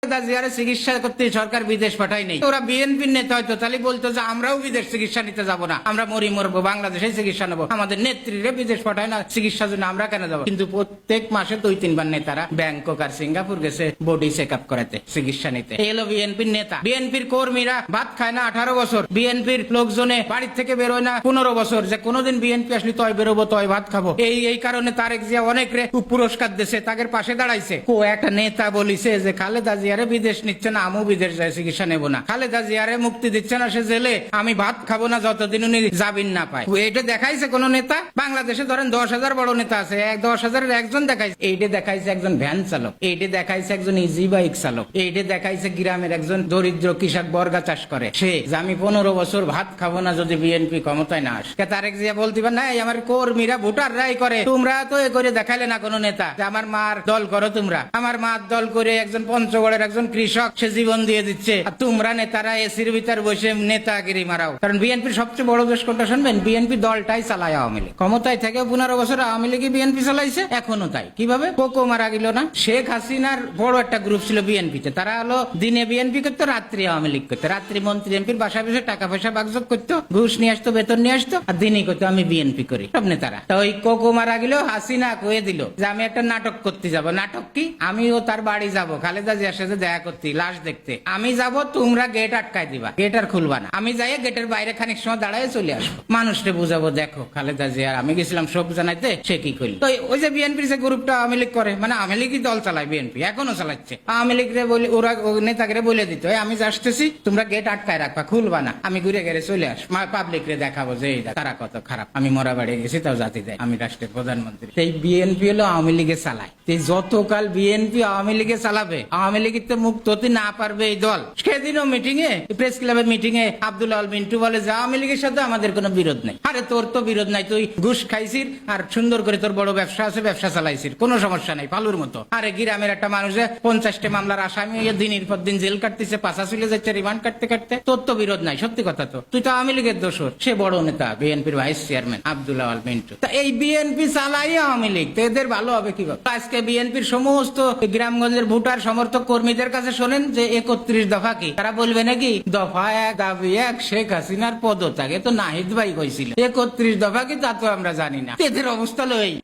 জিয়ারে চিকিৎসা করতে সরকার বিদেশ পাঠায় নাই। ওরা বিএনপির নেতা হয়তো তাহলে বলতো যে আমরাও বিদেশ চিকিৎসা নিতে যাবো না, আমরা মরবো, বাংলাদেশে চিকিৎসা নেবো, আমাদের নেত্রীরে বিদেশ পাঠায় না চিকিৎসার জন্য, আমরা কেন যাবো? কিন্তু প্রত্যেক মাসে 2-3 বার নেতারা ব্যাংকক আর সিঙ্গাপুর গেছে বডি চেক আপ করাতে, চিকিৎসা নিতে। এই হলো বিএনপির নেতা। বিএনপির কর্মীরা ভাত খায় না 18 বছর, বিএনপির লোকজনে বাড়ির থেকে বেরোয় না 15 বছর, যে কোনোদিন বিএনপি আসলে তয় বেরোবো, তয় ভাত খাবো। এই কারণে তারেক জিয়া অনেক পুরস্কার দিয়েছে, তাদের পাশে দাঁড়াইছে। একটা নেতা বলিছে যে খালেদা জিয়ারে বিদেশ নিচ্ছে না, আমিও বিদেশ যাই চিকিৎসা নেবো না। খালেদা জিয়ারে মুক্তি দিচ্ছে না সে জেলে, আমি ভাত খাবো না যতদিন উনি জামিন না পায়। এইটা দেখাইছে কোন নেতা? বাংলাদেশে ধরেন 10,000 বড় নেতা আছে, 10,000-এর একজন দেখাইছে। এইটা দেখাইছে একজন ভ্যান চালক, এইটা দেখাইছে একজন ইজি বাইক চালক, এইটা দেখাইছে গ্রামের একজন দরিদ্র কৃষক বর্গা চাষ করে সে, যে আমি 15 বছর ভাত খাবো না যদি বিএনপি ক্ষমতায় না আসে। তারেক জিয়া বলতে পারে না আমার কর্মীরা ভোটার রায় করে, তোমরা তো এ করে দেখাইলে না কোন নেতা যে আমার মার দল করো, তোমরা আমার মার দল করে একজন পঞ্চগড়ের একজন কৃষক সে জীবন দিয়ে দিচ্ছে, আর তোমরা নেতারা এসির ভিতর বসে নেতাগিরি মারাও। কারণ বিএনপির সবচেয়ে বড় দোষ কোনটা শুনবেন? বিএনপি দলটাই চালায় আওয়ামী লীগ। ক্ষমতায় থেকে 15 বছর আওয়ামী লীগই বিএনপি চালাইছে, এখনো তাই। কিভাবে? কোকো মারা গেল না? শেখ হাসিনার বড় একটা গ্রুপ ছিল বিএনপিতে, তারা হলো দিনে বিএনপি করতো, রাত্রি আওয়ামী লীগ করতো। রাত্রি মন্ত্রী এমপির বাসা বসে টাকা পয়সা বাগযোগ করতো, ঘুষ নিয়ে আসতো, বেতন নিয়ে আসতো, আর দিনই করতো আমি বিএনপি করি সব নেতারা। তো ওই কোকো মারা গেল, হাসিনা কয়ে দিল যে আমি একটা নাটক করতে যাব। নাটক কি? আমিও তার বাড়ি যাব খালেদা জিয়ার সাথে দেখা করতে, লাশ দেখতে আমি যাব, তোমরা গেট আটকায় দিবা, গেট আর খুলবা না। আমি যাই গেটের বাইরে খানিক সময় দাঁড়ায় চলে আসবো, মানুষকে বুঝাবো দেখো খালেদা জিয়ার আমি গেছিলাম শোক জানাইতে, সে কি করল। তো ওই যে বিএনপির যে গ্রুপটা আওয়ামী লীগ করে, মানে আওয়ামী লীগই দল চালায়, বিএনপি এখনো চালাচ্ছে। আওয়ামী লীগরে বলে ওরা নেতাকে বলে দিত আমি আসতেছি, তোমরা গেট আটকায় রাখবা, খুলবা না, আমি ঘুরে গেলে চলে আসবো, পাবলিক রে দেখাবো যে তারা কত খারাপ, আমি মরা বাড়ি গেছি তাও জাতি দেয়, আমি রাষ্ট্রের প্রধানমন্ত্রী। এই বিএনপি হলো আওয়ামী লীগে চালায়। যতকাল বিএনপি আওয়ামী লীগে চালাবে, আওয়ামী লীগের তো মুক্ত হতে না পারবে এই দল। সেদিনও মিটিং এ, প্রেস ক্লাবের মিটিং এ আব্দুল আল মিন্টু বলে যে আওয়ামী লীগের সাথে আমাদের কোনো বিরোধ নেই। আরে তোর তো বিরোধ নাই, তুই ঘুষ খাইছিস আর সুন্দর করে তোর বড় ব্যবসা আছে, ব্যবসা চালাইছিস, কোনো সমস্যা নাই, পালুর মতো। আরে গ্রামের একটা মানুষে 50টা মামলার আসামি দিনের পর দিন জেল কাটতেছে, পাশা চলে যাচ্ছে রিমান্ড কাটতে কাটতে, তোর তো বিরোধ নাই। সত্যি কথা তো, তুই তো আওয়ামী লীগের দোষর। সে বড় নেতা বিএনপির ভাইস চেয়ারম্যান আব্দুল আল মিন্টু। তা এই বিএনপি চালাই আওয়ামী লীগ, তো এদের ভালো হবে কিভাবে? আজকে বিএনপির সমস্ত গ্রামগঞ্জের ভোটার সমর্থক কর্মীদের কাছে শোনেন যে 31 দফা কি, তারা বলবে নাকি দফা 1 দাবি 1 শেখ হাসিনার পদত্যাগে তো নাহিদ ভাই কইছিল, 31 দফা কি তা তো আমরা জানি না। এদের অবস্থা লই।